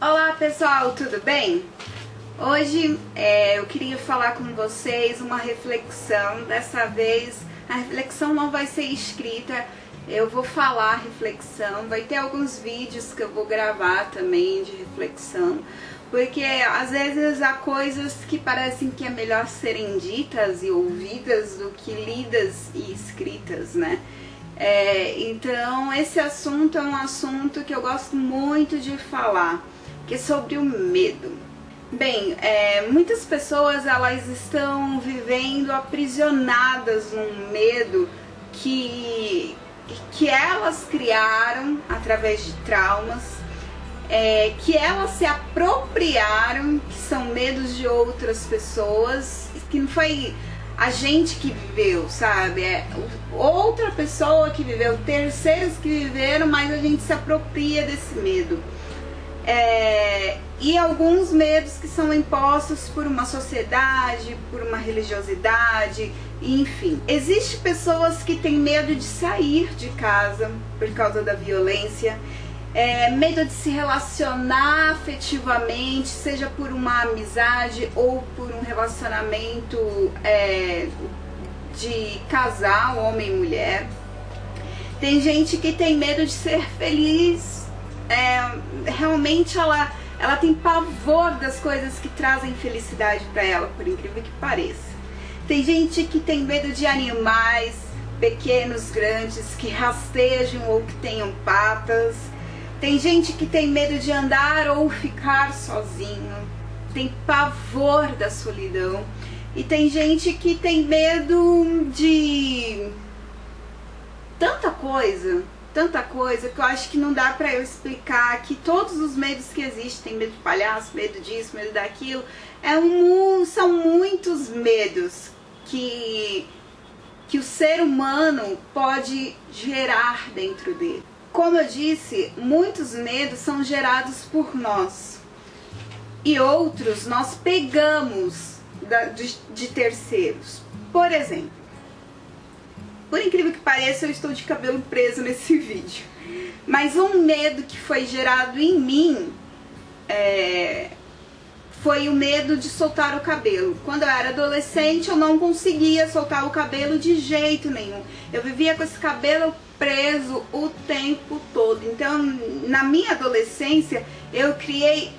Olá pessoal, tudo bem? Hoje eu queria falar com vocês uma reflexão. Dessa vez a reflexão não vai ser escrita, eu vou falar a reflexão. Vai ter alguns vídeos que eu vou gravar também de reflexão, porque às vezes há coisas que parecem que é melhor serem ditas e ouvidas do que lidas e escritas, né? Então esse assunto é um assunto que eu gosto muito de falar, que é sobre o medo. Bem, muitas pessoas elas estão vivendo aprisionadas num medo que elas criaram através de traumas, que elas se apropriaram, que são medos de outras pessoas, que não foi a gente que viveu, sabe? Outra pessoa que viveu, terceiros que viveram, mas a gente se apropria desse medo. E alguns medos que são impostos por uma sociedade, por uma religiosidade, enfim. Existem pessoas que têm medo de sair de casa por causa da violência, medo de se relacionar afetivamente, seja por uma amizade ou por um relacionamento de casal, homem e mulher. Tem gente que tem medo de ser feliz. Realmente ela tem pavor das coisas que trazem felicidade para ela, por incrível que pareça. Tem gente que tem medo de animais, pequenos, grandes, que rastejam ou que tenham patas. Tem gente que tem medo de andar ou ficar sozinho, tem pavor da solidão. E tem gente que tem medo de tanta coisa que eu acho que não dá pra eu explicar aqui todos os medos que existem. Tem medo de palhaço, medo disso, medo daquilo. São muitos medos que o ser humano pode gerar dentro dele. Como eu disse, muitos medos são gerados por nós e outros nós pegamos de terceiros. Por exemplo, por incrível que pareça, eu estou de cabelo preso nesse vídeo. Mas um medo que foi gerado em mim foi o medo de soltar o cabelo. Quando eu era adolescente, eu não conseguia soltar o cabelo de jeito nenhum. Eu vivia com esse cabelo preso o tempo todo. Então, na minha adolescência, eu criei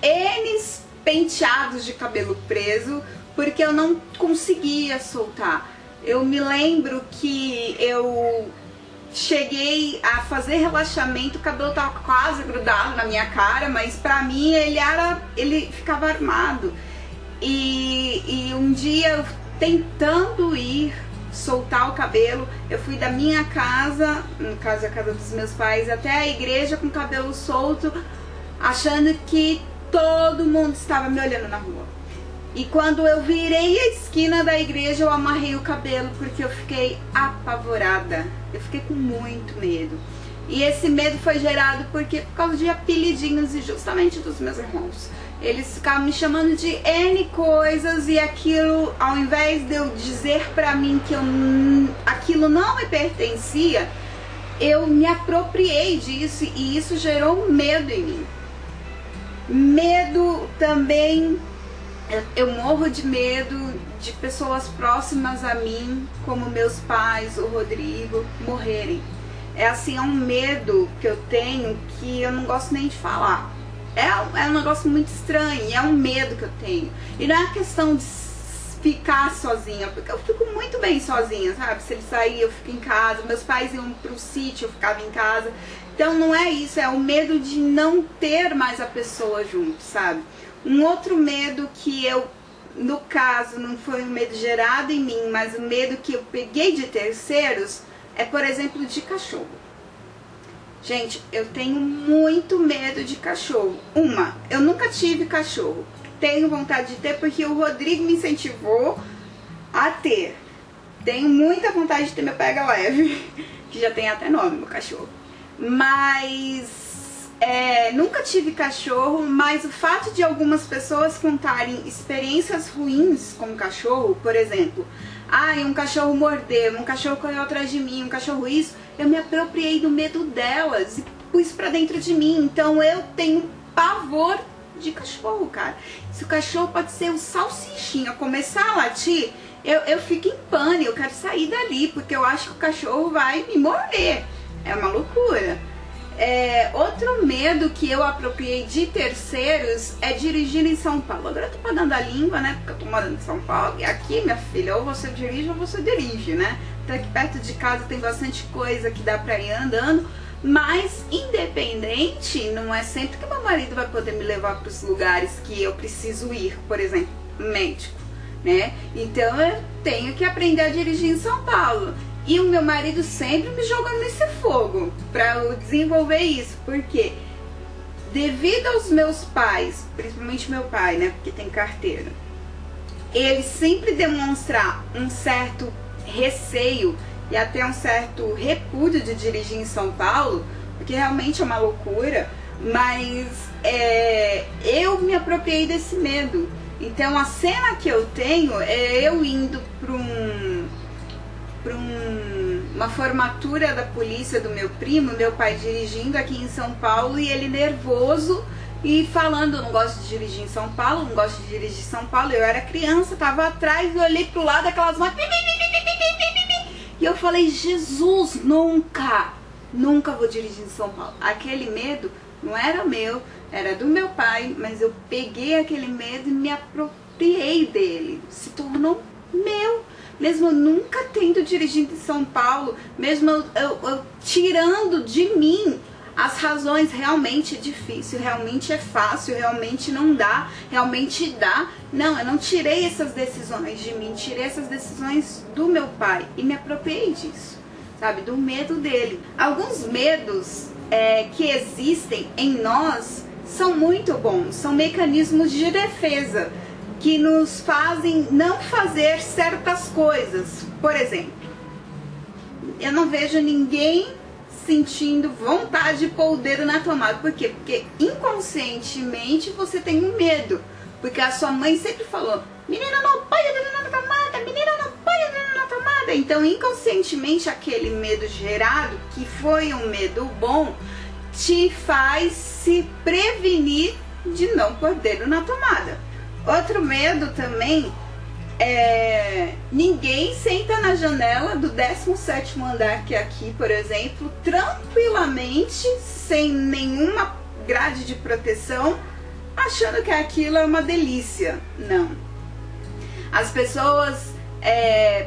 N penteados de cabelo preso, porque eu não conseguia soltar. Eu me lembro que eu cheguei a fazer relaxamento, o cabelo tava quase grudado na minha cara, mas pra mim ele ficava armado. E um dia, eu tentando soltar o cabelo, eu fui da minha casa, no caso a casa dos meus pais, até a igreja com o cabelo solto, achando que todo mundo estava me olhando na rua. E quando eu virei a esquina da igreja, eu amarrei o cabelo, porque eu fiquei apavorada. Eu fiquei com muito medo. E esse medo foi gerado por causa de apelidinhos, e justamente dos meus irmãos. Eles ficavam me chamando de N coisas, e aquilo, ao invés de eu dizer pra mim que aquilo não me pertencia, eu me apropriei disso, e isso gerou medo em mim. Medo também... Eu morro de medo de pessoas próximas a mim, como meus pais, o Rodrigo, morrerem. É um medo que eu tenho que eu não gosto nem de falar. É um negócio muito estranho, é um medo que eu tenho. E não é questão de ficar sozinha, porque eu fico muito bem sozinha, sabe? Se ele sair, eu fico em casa. Meus pais iam pro sítio, eu ficava em casa. Então não é isso, é o medo de não ter mais a pessoa junto, sabe? Um outro medo que no caso, não foi um medo gerado em mim, mas um medo que eu peguei de terceiros, é, por exemplo, de cachorro. Gente, eu tenho muito medo de cachorro. Eu nunca tive cachorro. Tenho vontade de ter porque o Rodrigo me incentivou a ter. Tenho muita vontade de ter meu pega leve, que já tem até nome, meu cachorro. Mas... nunca tive cachorro, mas o fato de algumas pessoas contarem experiências ruins com cachorro, por exemplo, Ai, um cachorro mordeu, um cachorro correu atrás de mim, um cachorro isso, eu me apropriei do medo delas e pus pra dentro de mim. Então eu tenho pavor de cachorro, cara. Se o cachorro pode ser um salsichinha, começar a latir, eu fico em pânico, eu quero sair dali, porque eu acho que o cachorro vai me morder. É uma loucura. Outro medo que eu apropriei de terceiros é dirigir em São Paulo. Agora eu tô pagando a língua, né, porque eu tô morando em São Paulo. E aqui, minha filha, ou você dirige ou você dirige, né? Então aqui perto de casa tem bastante coisa que dá pra ir andando. Mas, independente, não é sempre que meu marido vai poder me levar para os lugares que eu preciso ir, por exemplo, médico, né? Então eu tenho que aprender a dirigir em São Paulo. E o meu marido sempre me jogando nesse fogo para eu desenvolver isso. Porque devido aos meus pais, principalmente meu pai, né, porque tem carteira, ele sempre demonstrar um certo receio e até um certo repúdio de dirigir em São Paulo, porque realmente é uma loucura, mas eu me apropriei desse medo. Então a cena que eu tenho é eu indo para uma formatura da polícia do meu primo, meu pai dirigindo aqui em São Paulo e ele nervoso e falando, não gosto de dirigir em São Paulo, não gosto de dirigir em São Paulo. Eu era criança, tava atrás e olhei pro lado, aquelas máquinas. E eu falei, Jesus, nunca vou dirigir em São Paulo. Aquele medo não era meu, era do meu pai, mas eu peguei aquele medo e me apropriei dele. Se tornou meu. Mesmo eu nunca tendo dirigido em São Paulo, mesmo eu tirando de mim as razões, realmente é difícil, realmente é fácil, realmente não dá, realmente dá. Não, eu não tirei essas decisões de mim, tirei essas decisões do meu pai e me apropriei disso, sabe, do medo dele. Alguns medos que existem em nós são muito bons, são mecanismos de defesa que nos fazem não fazer certas coisas. Por exemplo, eu não vejo ninguém sentindo vontade de pôr o dedo na tomada. Por quê? Porque inconscientemente você tem um medo. Porque a sua mãe sempre falou, menina, não põe o dedo na tomada, menina, não põe o dedo na tomada. Então inconscientemente aquele medo gerado, que foi um medo bom, te faz se prevenir de não pôr o dedo na tomada. Outro medo também ninguém senta na janela do 17º andar, que é aqui, por exemplo, tranquilamente, sem nenhuma grade de proteção, achando que aquilo é uma delícia. Não. As pessoas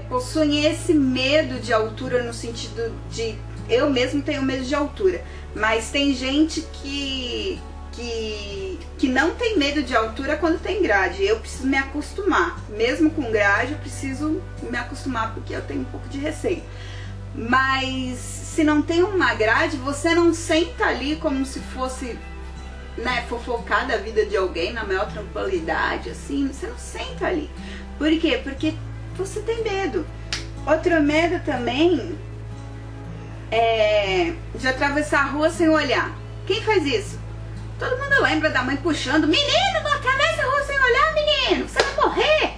possuem esse medo de altura no sentido de... Eu mesmo tenho medo de altura, mas tem gente que não tem medo de altura quando tem grade. Eu preciso me acostumar. Mesmo com grade, eu preciso me acostumar, porque eu tenho um pouco de receio. Mas se não tem uma grade, você não senta ali como se fosse, né, fofocar da vida de alguém na maior tranquilidade, assim. Você não senta ali. Por quê? Porque você tem medo. Outro medo também é de atravessar a rua sem olhar. Quem faz isso? Todo mundo lembra da mãe puxando, menino, não atravessa a rua sem olhar, menino, você vai morrer.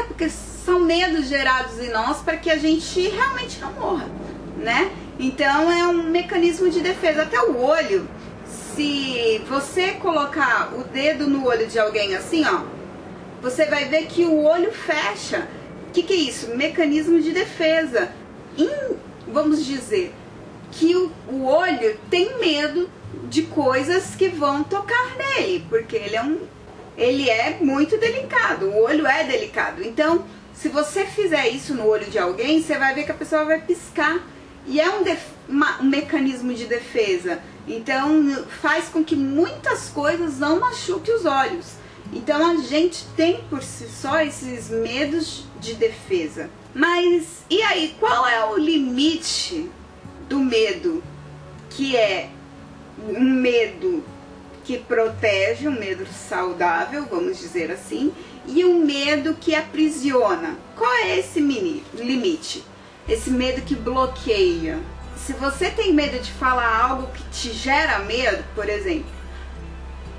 Porque são medos gerados em nós para que a gente realmente não morra, né? Então é um mecanismo de defesa. Até o olho, se você colocar o dedo no olho de alguém assim, ó, você vai ver que o olho fecha. O que é isso? Mecanismo de defesa. Vamos dizer que o olho tem medo de coisas que vão tocar nele, porque ele é muito delicado, o olho é delicado. Então, se você fizer isso no olho de alguém, você vai ver que a pessoa vai piscar, e é um mecanismo de defesa. Então, faz com que muitas coisas não machuquem os olhos. Então, a gente tem por si só esses medos de defesa. Mas, e aí, qual é o limite do medo? Que é um medo que protege, um medo saudável, vamos dizer assim, e um medo que aprisiona. Qual é esse limite? Esse medo que bloqueia. Se você tem medo de falar algo que te gera medo, por exemplo,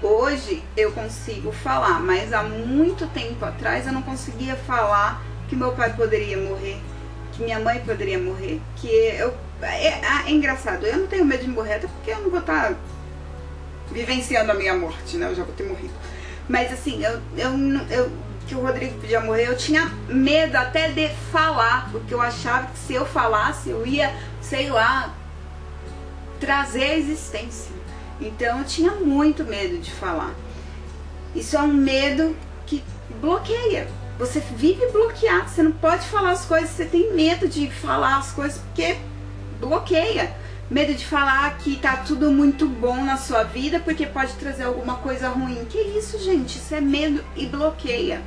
hoje eu consigo falar, mas há muito tempo atrás eu não conseguia falar que meu pai poderia morrer, que minha mãe poderia morrer, que eu... É engraçado, eu não tenho medo de morrer, até porque eu não vou estar vivenciando a minha morte, né? Eu já vou ter morrido. Mas assim, que o Rodrigo podia morrer, eu tinha medo até de falar, porque eu achava que se eu falasse, eu ia, sei lá, trazer a existência. Então eu tinha muito medo de falar. Isso é um medo que bloqueia. Você vive bloqueado, você não pode falar as coisas, você tem medo de falar as coisas porque bloqueia. Medo de falar que tá tudo muito bom na sua vida porque pode trazer alguma coisa ruim. Que isso, gente? Isso é medo e bloqueia.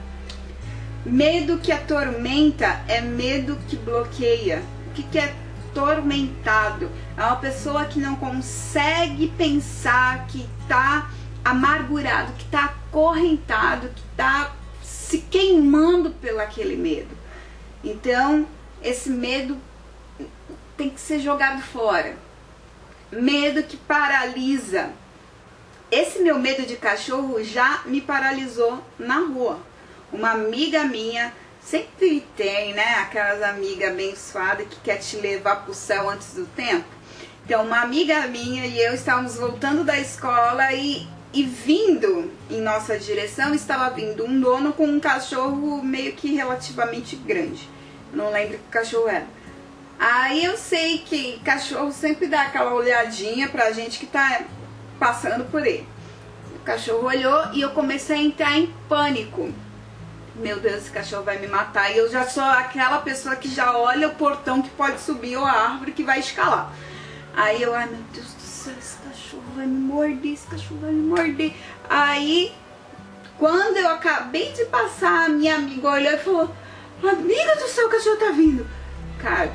Medo que atormenta é medo que bloqueia. O que é atormentado? É uma pessoa que não consegue pensar, que tá amargurado, que tá acorrentado, que tá se queimando pelo aquele medo. Então, esse medo tem que ser jogado fora. Medo que paralisa. Esse meu medo de cachorro já me paralisou na rua. Uma amiga minha, sempre tem, né, aquelas amigas abençoadas que quer te levar pro céu antes do tempo. Então, uma amiga minha e eu estávamos voltando da escola e vindo em nossa direção, estava vindo um dono com um cachorro meio que relativamente grande. Não lembro que cachorro era. Aí eu sei que cachorro sempre dá aquela olhadinha pra gente que tá passando por ele. O cachorro olhou e eu comecei a entrar em pânico. Meu Deus, esse cachorro vai me matar. E eu já sou aquela pessoa que já olha o portão que pode subir ou a árvore que vai escalar. Aí eu, ai meu Deus do céu, esse cachorro vai me morder, esse cachorro vai me morder. Aí, quando eu acabei de passar, a minha amiga olhou e falou, amiga do céu, o cachorro tá vindo. Cara,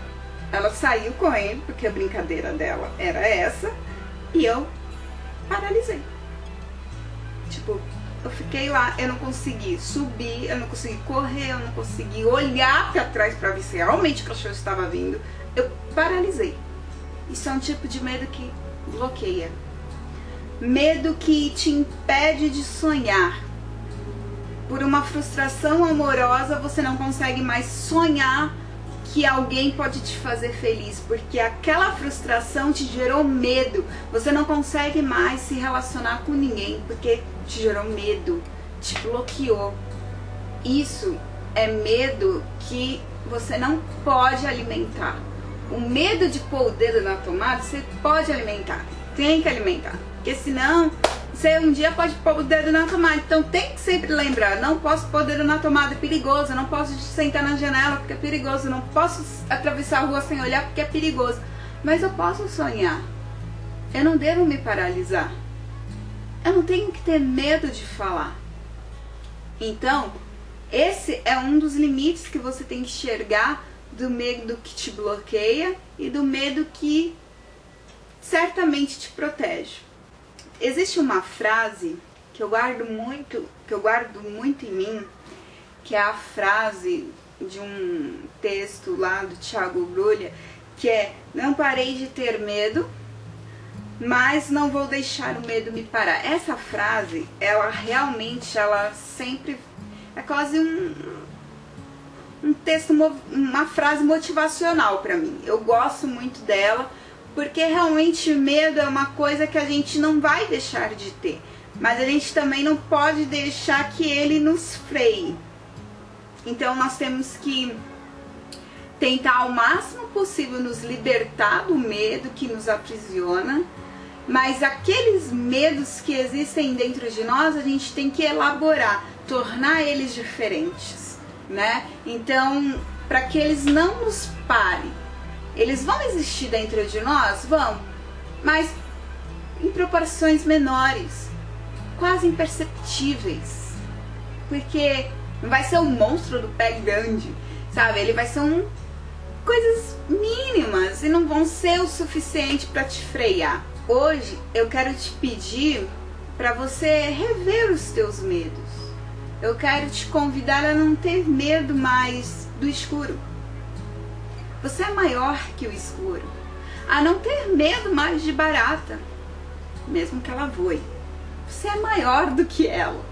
ela saiu correndo, porque a brincadeira dela era essa, e eu paralisei. Tipo, eu fiquei lá, eu não consegui subir, eu não consegui correr, eu não consegui olhar pra trás pra ver se realmente o cachorro estava vindo. Eu paralisei. Isso é um tipo de medo que bloqueia. Medo que te impede de sonhar. Por uma frustração amorosa, você não consegue mais sonhar que alguém pode te fazer feliz, porque aquela frustração te gerou medo. Você não consegue mais se relacionar com ninguém, porque te gerou medo, te bloqueou. Isso é medo que você não pode alimentar. O medo de pôr o dedo na tomada, você pode alimentar, tem que alimentar, porque senão você um dia pode pôr o dedo na tomada. Então tem que sempre lembrar, não posso pôr o dedo na tomada, é perigoso, não posso sentar na janela porque é perigoso, não posso atravessar a rua sem olhar porque é perigoso, mas eu posso sonhar, eu não devo me paralisar, eu não tenho que ter medo de falar. Então, esse é um dos limites que você tem que enxergar do medo que te bloqueia e do medo que certamente te protege. Existe uma frase que eu guardo muito em mim, que é a frase de um texto lá do Thiago Bruglia, que é: não parei de ter medo, mas não vou deixar o medo me parar. Essa frase, ela realmente, ela sempre é quase um texto, uma frase motivacional pra mim. Eu gosto muito dela, porque realmente medo é uma coisa que a gente não vai deixar de ter, mas a gente também não pode deixar que ele nos freie. Então nós temos que tentar ao máximo possível nos libertar do medo que nos aprisiona, mas aqueles medos que existem dentro de nós, a gente tem que elaborar, tornar eles diferentes, né? Então, para que eles não nos parem. Eles vão existir dentro de nós? Vão, mas em proporções menores, quase imperceptíveis, porque não vai ser um monstro do pé grande, sabe? Ele vai ser coisas mínimas e não vão ser o suficiente para te frear. Hoje eu quero te pedir para você rever os teus medos. Eu quero te convidar a não ter medo mais do escuro. Você é maior que o escuro. A não ter medo mais de barata, mesmo que ela voe. Você é maior do que ela.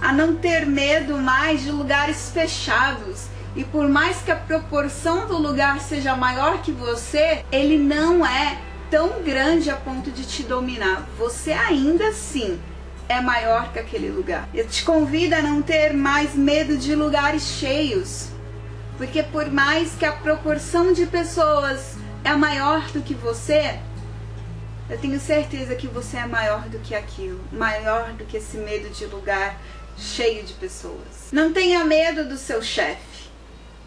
A não ter medo mais de lugares fechados E por mais que a proporção do lugar seja maior que você, ele não é tão grande a ponto de te dominar. Você ainda assim é maior que aquele lugar. Eu te convido a não ter mais medo de lugares cheios, porque por mais que a proporção de pessoas é maior do que você, eu tenho certeza que você é maior do que aquilo, maior do que esse medo de lugar cheio de pessoas. Não tenha medo do seu chefe.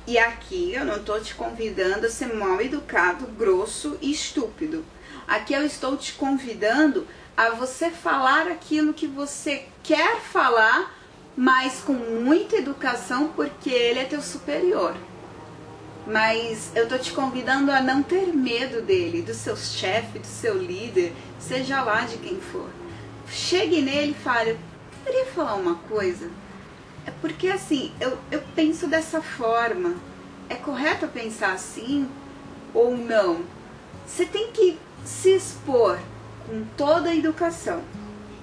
E aqui eu não estou te convidando a ser mal educado, grosso e estúpido. Aqui eu estou te convidando a você falar aquilo que você quer falar, mas com muita educação, porque ele é teu superior. Mas eu estou te convidando a não ter medo dele, do seu chefe, do seu líder, seja lá de quem for. Chegue nele e fale: poderia falar uma coisa? É porque assim, eu penso dessa forma. É correto pensar assim ou não? Você tem que se expor com toda a educação,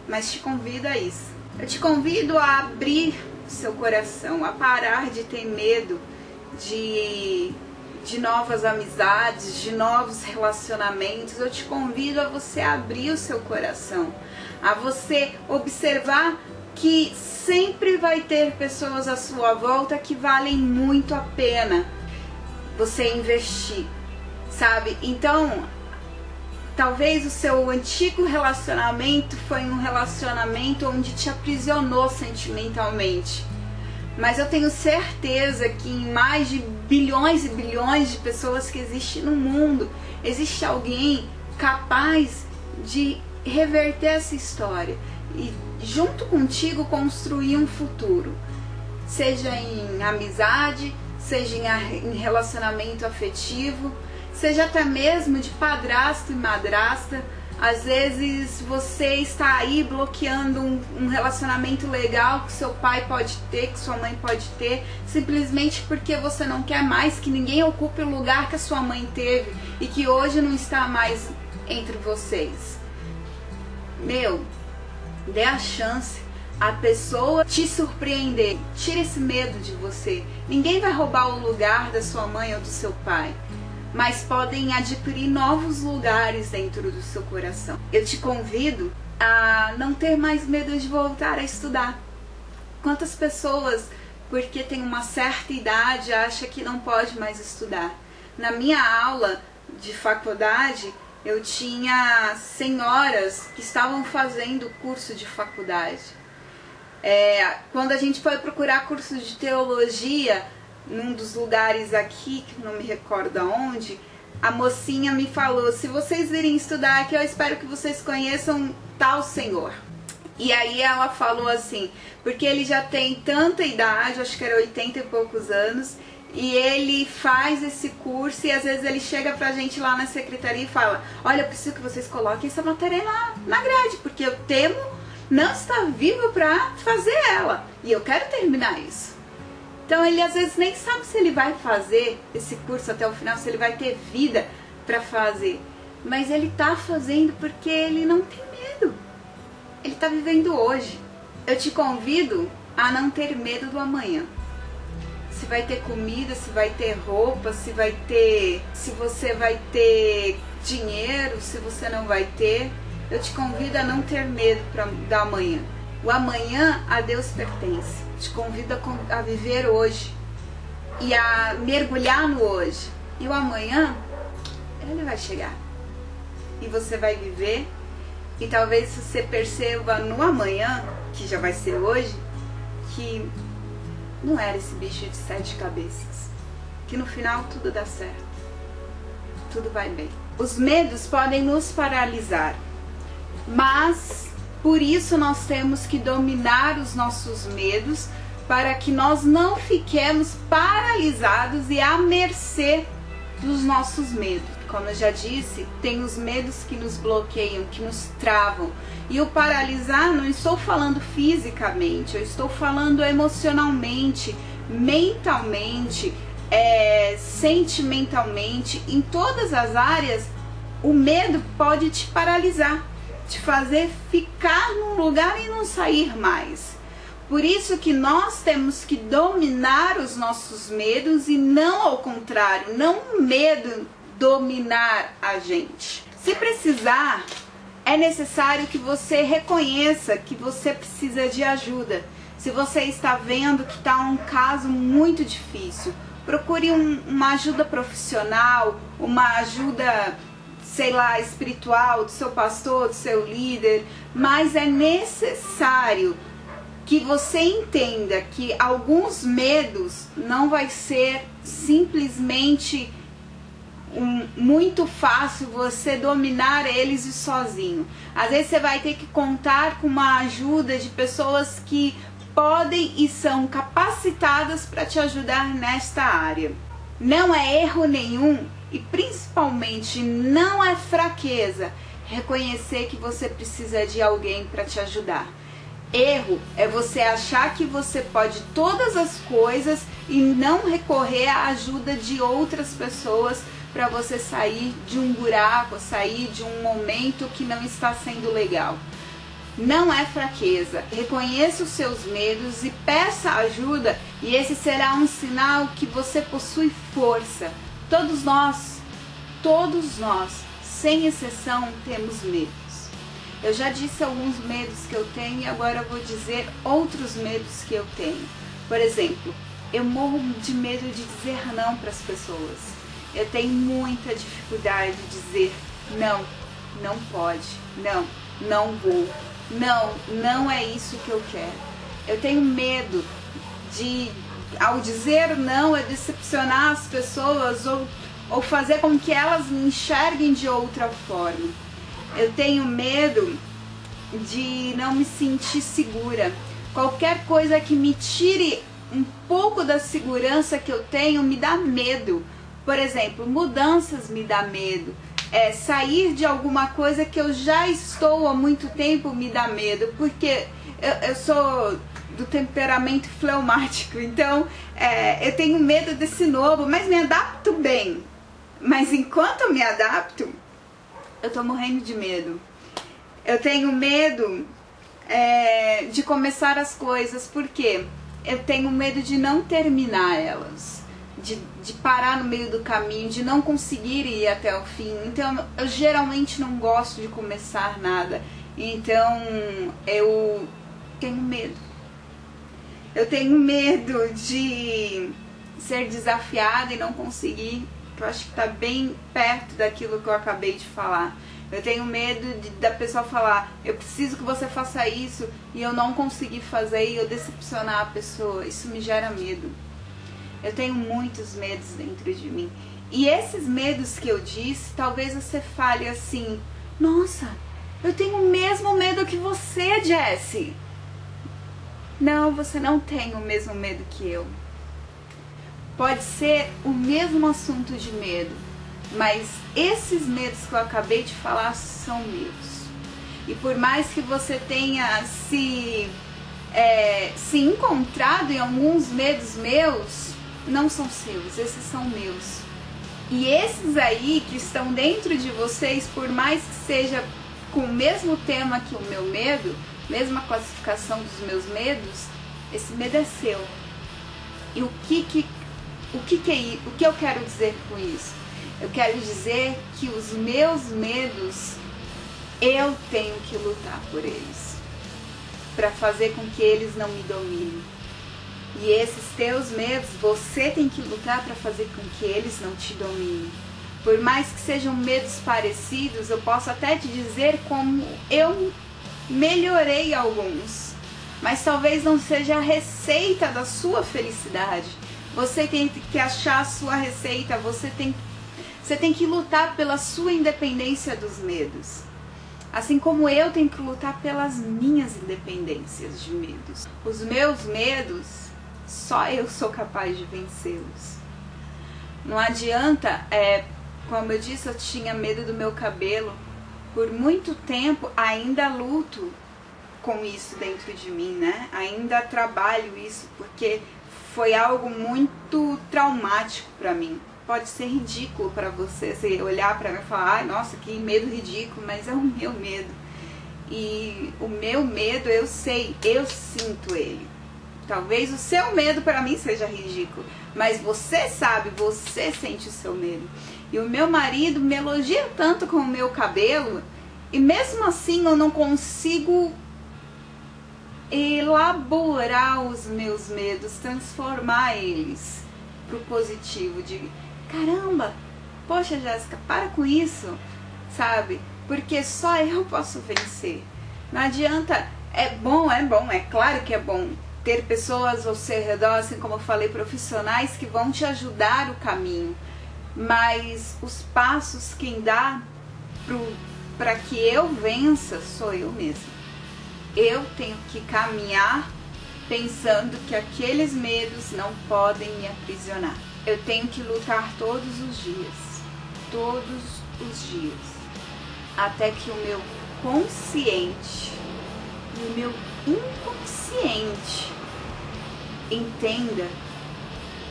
mas te convido a isso. Eu te convido a abrir seu coração, a parar de ter medo de novas amizades, de novos relacionamentos. Eu te convido a você abrir o seu coração, a você observar que sempre vai ter pessoas à sua volta que valem muito a pena você investir, sabe? Então, talvez o seu antigo relacionamento foi um relacionamento onde te aprisionou sentimentalmente. Mas eu tenho certeza que em mais de bilhões e bilhões de pessoas que existem no mundo, existe alguém capaz de reverter essa história e junto contigo construir um futuro, seja em amizade, seja em relacionamento afetivo, seja até mesmo de padrasto e madrasta. Às vezes você está aí bloqueando um relacionamento legal que seu pai pode ter, que sua mãe pode ter, simplesmente porque você não quer mais que ninguém ocupe o lugar que a sua mãe teve e que hoje não está mais entre vocês. Dê a chance a pessoa te surpreender. Tire esse medo de você. Ninguém vai roubar o lugar da sua mãe ou do seu pai, mas podem adquirir novos lugares dentro do seu coração. Eu te convido a não ter mais medo de voltar a estudar. Quantas pessoas, porque tem uma certa idade, acham que não pode mais estudar? Na minha aula de faculdade, eu tinha senhoras que estavam fazendo curso de faculdade. Quando a gente foi procurar curso de teologia, num dos lugares aqui, que não me recordo aonde, a mocinha me falou: se vocês virem estudar aqui, eu espero que vocês conheçam tal senhor. E aí ela falou assim, porque ele já tem tanta idade, acho que era 80 e poucos anos, e ele faz esse curso e às vezes ele chega pra gente lá na secretaria e fala: olha, eu preciso que vocês coloquem essa matéria na grade, porque eu temo não estar vivo pra fazer ela, e eu quero terminar isso. Então ele às vezes nem sabe se ele vai fazer esse curso até o final, se ele vai ter vida para fazer. Mas ele tá fazendo porque ele não tem medo. Ele tá vivendo hoje. Eu te convido a não ter medo do amanhã. Se vai ter comida, se vai ter roupa, se você vai ter dinheiro, se você não vai ter. Eu te convido a não ter medo do amanhã. O amanhã a Deus pertence. Te convido a viver hoje e a mergulhar no hoje. E o amanhã, ele vai chegar. E você vai viver. E talvez você perceba no amanhã, que já vai ser hoje, que não era esse bicho de 7 cabeças. Que no final tudo dá certo. Tudo vai bem. Os medos podem nos paralisar. Mas por isso nós temos que dominar os nossos medos, para que nós não fiquemos paralisados e à mercê dos nossos medos. Como eu já disse, tem os medos que nos bloqueiam, que nos travam. E o paralisar, não estou falando fisicamente, eu estou falando emocionalmente, mentalmente, sentimentalmente. Em todas as áreas, o medo pode te paralisar, te fazer ficar num lugar e não sair mais. Por isso que nós temos que dominar os nossos medos e não ao contrário, não o medo dominar a gente. Se precisar, é necessário que você reconheça que você precisa de ajuda. Se você está vendo que está um caso muito difícil, procure uma ajuda profissional, uma ajuda, sei lá, espiritual, do seu pastor, do seu líder, mas é necessário que você entenda que alguns medos não vai ser simplesmente muito fácil você dominar eles e sozinho. Às vezes você vai ter que contar com uma ajuda de pessoas que podem e são capacitadas para te ajudar nesta área. Não é erro nenhum e principalmente não é fraqueza reconhecer que você precisa de alguém para te ajudar. Erro é você achar que você pode todas as coisas e não recorrer à ajuda de outras pessoas para você sair de um buraco, sair de um momento que não está sendo legal. Não é fraqueza. Reconheça os seus medos e peça ajuda, e esse será um sinal que você possui força. Todos nós, sem exceção, temos medos. Eu já disse alguns medos que eu tenho e agora eu vou dizer outros medos que eu tenho. Por exemplo, eu morro de medo de dizer não para as pessoas. Eu tenho muita dificuldade de dizer não, não pode, não, não vou, não é isso que eu quero. Eu tenho medo de, ao dizer não, eu decepcionar as pessoas ou fazer com que elas me enxerguem de outra forma. Eu tenho medo de não me sentir segura. Qualquer coisa que me tire um pouco da segurança que eu tenho me dá medo. Por exemplo, mudanças me dá medo. Sair de alguma coisa que eu já estou há muito tempo me dá medo. Porque eu sou do temperamento fleumático. Então eu tenho medo desse novo, mas me adapto bem. Mas enquanto eu me adapto, eu tô morrendo de medo. Eu tenho medo de começar as coisas, porque eu tenho medo de não terminar elas, de parar no meio do caminho, de não conseguir ir até o fim. Então eu geralmente não gosto de começar nada. Então eu tenho medo. Eu tenho medo de ser desafiada e não conseguir. Eu acho que está bem perto daquilo que eu acabei de falar. Eu tenho medo da pessoa falar, eu preciso que você faça isso, e eu não conseguir fazer e eu decepcionar a pessoa. Isso me gera medo. Eu tenho muitos medos dentro de mim. E esses medos que eu disse, talvez você fale assim, nossa, eu tenho o mesmo medo que você, Jessie. Não, você não tem o mesmo medo que eu. Pode ser o mesmo assunto de medo, mas esses medos que eu acabei de falar são meus. E por mais que você tenha se encontrado em alguns medos meus, não são seus, esses são meus. E esses aí que estão dentro de vocês, por mais que seja com o mesmo tema que o meu medo, mesma classificação dos meus medos, esse medo é seu. E o que eu quero dizer com isso? Eu quero dizer que os meus medos, eu tenho que lutar por eles, para fazer com que eles não me dominem. E esses teus medos, você tem que lutar para fazer com que eles não te dominem. Por mais que sejam medos parecidos, eu posso até te dizer como eu melhorei alguns, mas talvez não seja a receita da sua felicidade. Você tem que achar a sua receita, você tem que lutar pela sua independência dos medos. Assim como eu tenho que lutar pelas minhas independências de medos. Os meus medos, só eu sou capaz de vencê-los. Não adianta, como eu disse, eu tinha medo do meu cabelo. Por muito tempo ainda luto com isso dentro de mim, né? Ainda trabalho isso, porque foi algo muito traumático para mim. Pode ser ridículo para você olhar para mim e falar, ai, nossa, que medo ridículo, mas é o meu medo. E o meu medo, eu sei, eu sinto ele. Talvez o seu medo para mim seja ridículo, mas você sabe, você sente o seu medo. E o meu marido me elogia tanto com o meu cabelo, e mesmo assim eu não consigo elaborar os meus medos, transformar eles pro positivo, de caramba, poxa Jéssica, para com isso, sabe? Porque só eu posso vencer. Não adianta, é bom, é claro que é bom ter pessoas ao seu redor, assim como eu falei, profissionais que vão te ajudar o caminho, mas os passos quem dá para que eu vença sou eu mesma. Eu tenho que caminhar pensando que aqueles medos não podem me aprisionar. Eu tenho que lutar todos os dias, até que o meu consciente e o meu inconsciente entenda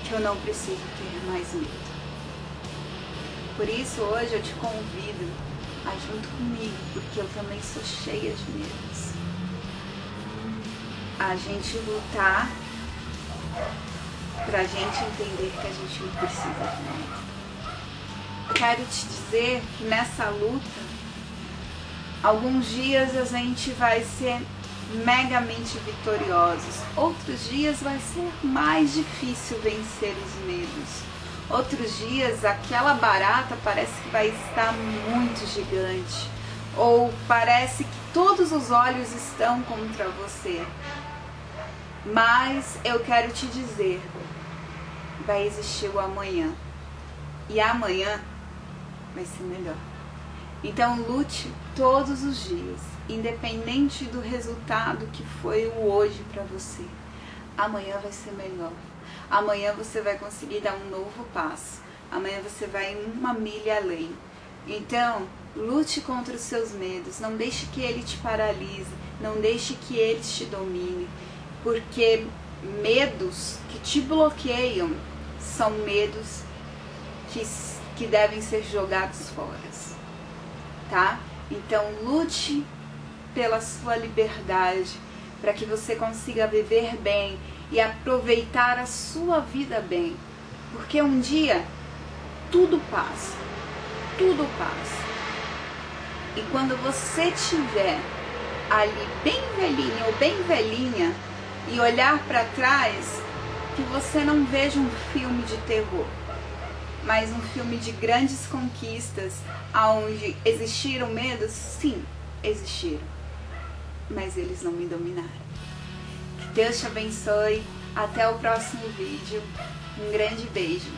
que eu não preciso ter mais medo. Por isso hoje eu te convido a junto comigo, porque eu também sou cheia de medos, a gente lutar pra gente entender que a gente não precisa de medo. Quero te dizer que nessa luta, alguns dias a gente vai ser megamente vitoriosos, outros dias vai ser mais difícil vencer os medos. Outros dias aquela barata parece que vai estar muito gigante, ou parece que todos os olhos estão contra você. Mas eu quero te dizer, vai existir o amanhã, e amanhã vai ser melhor. Então lute todos os dias, independente do resultado que foi o hoje para você. Amanhã vai ser melhor. Amanhã você vai conseguir dar um novo passo. Amanhã você vai uma milha além. Então, lute contra os seus medos. Não deixe que ele te paralise. Não deixe que eles te dominem. Porque medos que te bloqueiam são medos que devem ser jogados fora. Tá? Então, lute pela sua liberdade, para que você consiga viver bem e aproveitar a sua vida bem, porque um dia tudo passa, e quando você estiver ali bem velhinho ou bem velhinha e olhar para trás, que você não veja um filme de terror, mas um filme de grandes conquistas, onde existiram medos, sim, existiram, mas eles não me dominaram. Que Deus te abençoe, até o próximo vídeo, um grande beijo.